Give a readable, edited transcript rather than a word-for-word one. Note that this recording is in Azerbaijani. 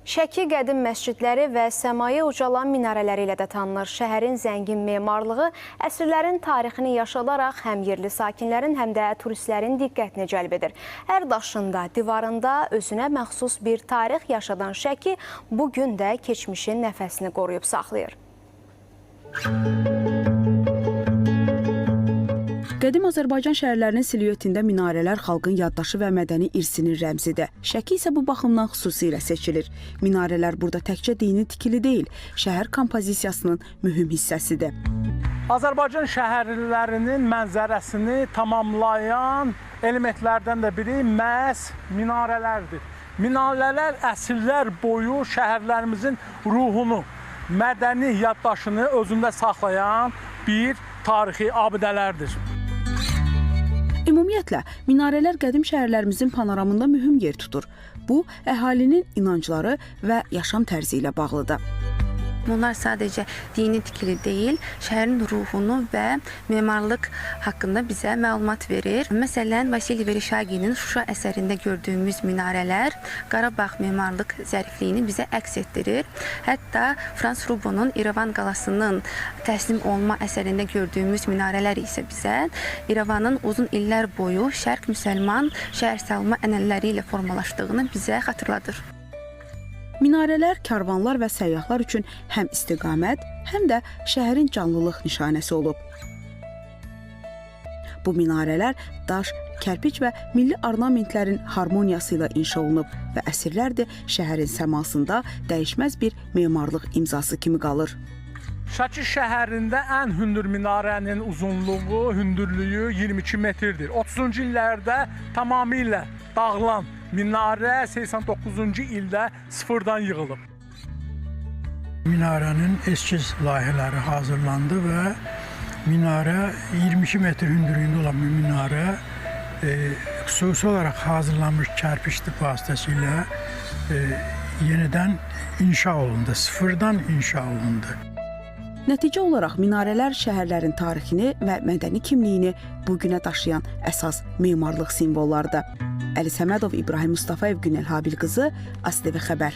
Şəki qədim məscidləri və səmaya ucalan minarələri ilə də tanınır. Şəhərin zəngin memarlığı əsrlərin tarixini yaşadaraq həm yerli sakinlərin, həm də turistlərin diqqətini cəlb edir. Hər daşında, divarında özünə məxsus bir tarix yaşadan Şəki bu gün də keçmişin nəfəsini qoruyub saxlayır. Qədim Azərbaycan şəhərlərinin siluetində minarələr xalqın yaddaşı və mədəni irsinin rəmzidir. Şəki isə bu baxımdan xüsusilə seçilir. Minarələr burada təkcə dini tikili deyil, şəhər kompozisiyasının mühüm hissəsidir. Azərbaycan şəhərlərinin mənzərəsini tamamlayan elementlərdən də biri məhz minarələrdir. Minarələr əsrlər boyu şəhərlərimizin ruhunu, mədəni yaddaşını özündə saxlayan bir tarixi abidələrdir. Ümumiyyətlə, minarələr qədim şəhərlərimizin panoramında mühüm yer tutur. Bu, əhalinin inancları və yaşam tərzi ilə bağlıdır. Bunlar sadəcə dini tikili deyil, şəhərin ruhunu və memarlıq haqqında bizə məlumat verir. Məsələn, Vasili Vereshchaginin Şuşa əsərində gördüyümüz minarələr Qarabağ memarlıq zərifliyini bizə əks etdirir. Hətta Frans Rubonun İrəvan qalasının təslim olma əsərində gördüyümüz minarələr isə bizə İrəvanın uzun illər boyu şərq müsəlman şəhərsalma ənənələri ilə formalaşdığını bizə xatırladır. Minarələr karvanlar və səyyahlar üçün həm istiqamət, həm də şəhərin canlılıq nişanəsi olub. Bu minarələr daş, kərpic və milli ornamentlərin harmoniyası ilə inşa olunub və əsrlərdir şəhərin səmasında dəyişməz bir memarlıq imzası kimi qalır. Şəki şəhərində ən hündür minarənin uzunluğu, hündürlüyü 22 metrdir. 30-cu illərdə tamamilə dağılan minarə 89-cu ildə sıfırdan yığılıb. Minarənin eskiz layihələri hazırlandı və minarə 22 metr hündürlüyündə olan bir minarə xüsusi olaraq hazırlanmış kərpiç vasitəsilə yenidən inşa olundu, sıfırdan inşa olundu. Nəticə olaraq minarələr şəhərlərin tarixini və mədəni kimliyini bugünə daşıyan əsas memarlıq simvollardır. Əli Səmədov, İbrahim Mustafayev, Günel Habil qızı, ASTV Xəbər.